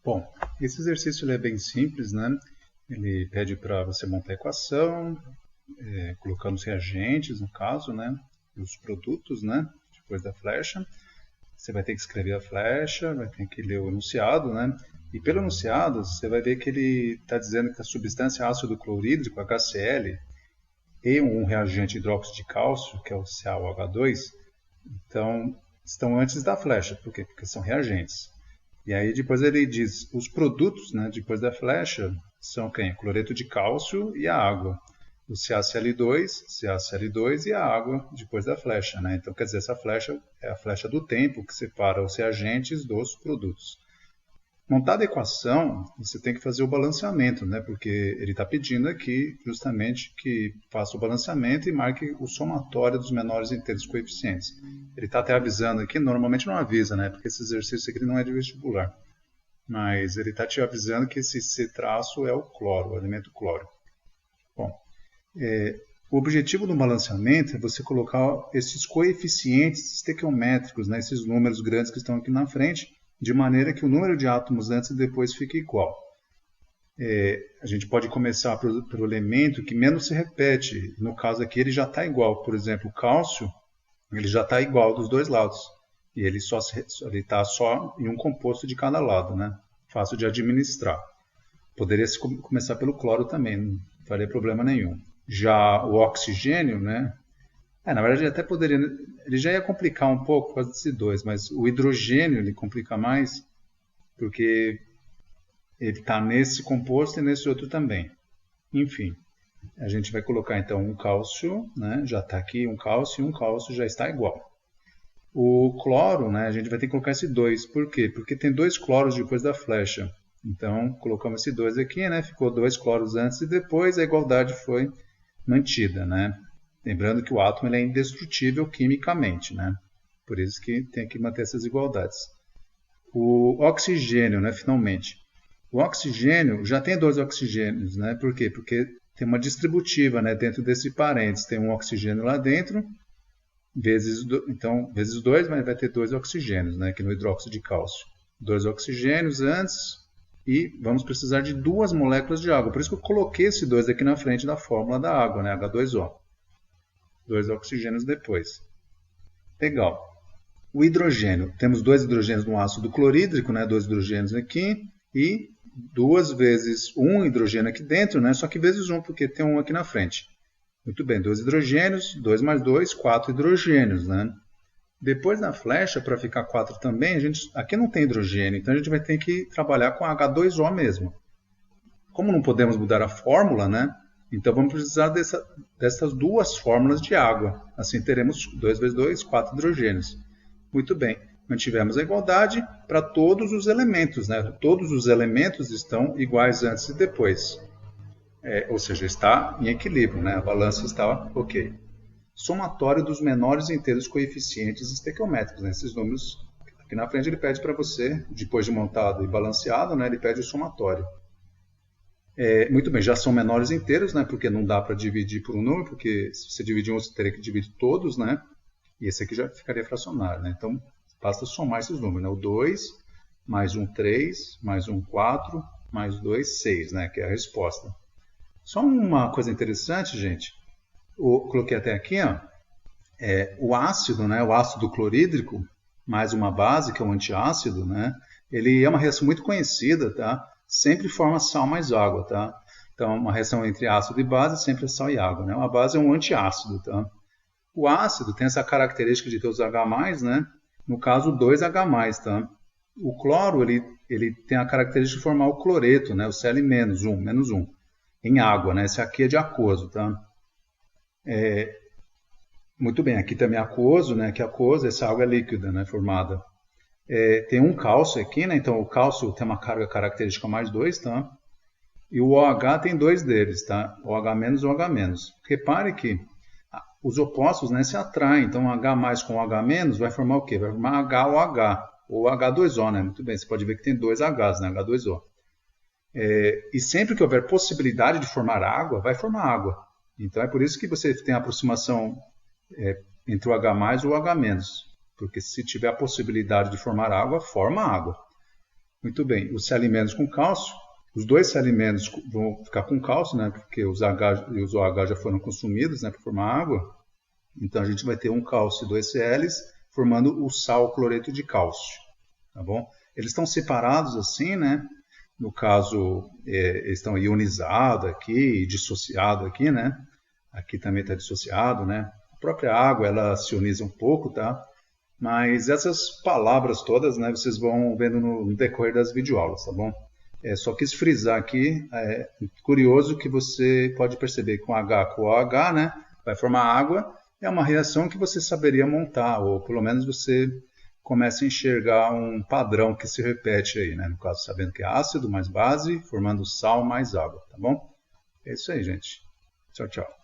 Bom, esse exercício ele é bem simples, né? Ele pede para você montar a equação, colocando os reagentes, no caso, né? E os produtos, né? Depois da flecha. Você vai ter que escrever a flecha, vai ter que ler o enunciado, né? E pelo enunciado, você vai ver que ele está dizendo que a substância ácido clorídrico, HCl, e um reagente hidróxido de cálcio, que é o CaOH2, então, estão antes da flecha. Por quê? Porque são reagentes. E aí depois ele diz, os produtos, né, depois da flecha, são quem? Cloreto de cálcio e a água. O CaCl2 e a água depois da flecha, né? Então, quer dizer, essa flecha é a flecha do tempo que separa os reagentes dos produtos. Montada a equação, você tem que fazer o balanceamento, né? Porque ele está pedindo aqui justamente que faça o balanceamento e marque o somatório dos menores inteiros coeficientes. Ele está até avisando aqui, normalmente não avisa, né? Porque esse exercício aqui não é de vestibular. Mas ele está te avisando que esse C traço é o cloro, o elemento cloro. Bom, o objetivo do balanceamento é você colocar esses coeficientes estequiométricos, né? Esses números grandes que estão aqui na frente, de maneira que o número de átomos antes e depois fique igual. A gente pode começar pelo elemento que menos se repete. No caso aqui ele já está igual. Por exemplo, o cálcio ele já está igual dos dois lados. E ele está só em um composto de cada lado, né? Fácil de administrar. Poderia começar pelo cloro também, não faria problema nenhum. Já o oxigênio, né? Na verdade, ele até poderia. Ele já ia complicar um pouco por causa desse dois, mas o hidrogênio ele complica mais porque ele está nesse composto e nesse outro também. Enfim, a gente vai colocar então um cálcio, né? Já está aqui um cálcio e um cálcio já está igual. O cloro, né? A gente vai ter que colocar esse 2. Por quê? Porque tem dois cloros depois da flecha. Então, colocamos esse 2 aqui, né? Ficou dois cloros antes e depois a igualdade foi mantida, né? Lembrando que o átomo ele é indestrutível quimicamente, né? Por isso que tem que manter essas igualdades. O oxigênio, né, finalmente. O oxigênio já tem dois oxigênios, né? Por quê? Porque tem uma distributiva, né, dentro desse parênteses. Tem um oxigênio lá dentro, vezes 2, mas vai ter dois oxigênios, né, aqui no hidróxido de cálcio. Dois oxigênios antes e vamos precisar de duas moléculas de água. Por isso que eu coloquei esse 2 aqui na frente da fórmula da água, né, H2O. Dois oxigênios depois. Legal. O hidrogênio. Temos dois hidrogênios no ácido clorídrico, né? Dois hidrogênios aqui. E duas vezes um hidrogênio aqui dentro, né? Só que vezes um, porque tem um aqui na frente. Muito bem, dois hidrogênios, 2 mais 2, 4 hidrogênios, né? Depois da flecha, para ficar 4 também, aqui não tem hidrogênio, então a gente vai ter que trabalhar com H2O mesmo. Como não podemos mudar a fórmula, né? Então vamos precisar dessas duas fórmulas de água. Assim teremos 2 vezes 2, 4 hidrogênios. Muito bem, mantivemos a igualdade para todos os elementos, né? Todos os elementos estão iguais antes e depois. Ou seja, está em equilíbrio, né? A balança está ok. Somatório dos menores inteiros coeficientes estequiométricos, né? Esses números aqui na frente ele pede para você, depois de montado e balanceado, né? Ele pede o somatório. Muito bem, já são menores inteiros, né? Porque não dá para dividir por um número, porque se você dividir um, você teria que dividir todos, né? E esse aqui já ficaria fracionário, né? Então, basta somar esses números, né? O 2, mais um 3, mais um 4, mais 2, 6, né? Que é a resposta. Só uma coisa interessante, gente. Coloquei até aqui, ó. O ácido, né? O ácido clorídrico, mais uma base, que é o antiácido, né? Ele é uma reação muito conhecida, tá? Sempre forma sal mais água, tá? Então, uma reação entre ácido e base sempre é sal e água, né? Uma base é um antiácido, tá? O ácido tem essa característica de ter os H+, né? No caso, 2H+, tá? O cloro, ele tem a característica de formar o cloreto, né? O Cl-, menos um, em água, né? Esse aqui é de aquoso, tá? Muito bem, aqui também é aquoso, né? Que aquoso, essa água é líquida, né? Formada. Tem um cálcio aqui, né? Então o cálcio tem uma carga característica mais 2, tá? E o OH tem dois deles, tá? OH- e OH-. Repare que os opostos, né, se atraem. Então H+ com OH- vai formar o quê? Vai formar HOH, ou H2O, né? Muito bem, você pode ver que tem dois Hs, né? H2O. E sempre que houver possibilidade de formar água, vai formar água. Então é por isso que você tem a aproximação entre o H+ e o OH-. Porque se tiver a possibilidade de formar água, forma água. Muito bem. Os Cl- com cálcio, os dois Cl- vão ficar com cálcio, né? Porque os H e os OH já foram consumidos, né, para formar água. Então a gente vai ter um cálcio e dois Cls formando o sal cloreto de cálcio, tá bom? Eles estão separados assim, né? No caso, eles estão ionizados aqui e dissociados aqui, né? Aqui também está dissociado, né? A própria água, ela se ioniza um pouco, tá? Mas essas palavras todas, né, vocês vão vendo no decorrer das videoaulas, tá bom? Só quis frisar aqui, curioso que você pode perceber que com H com OH, né, vai formar água, é uma reação que você saberia montar, ou pelo menos você começa a enxergar um padrão que se repete aí, né? No caso, sabendo que é ácido mais base, formando sal mais água, tá bom? É isso aí, gente. Tchau, tchau.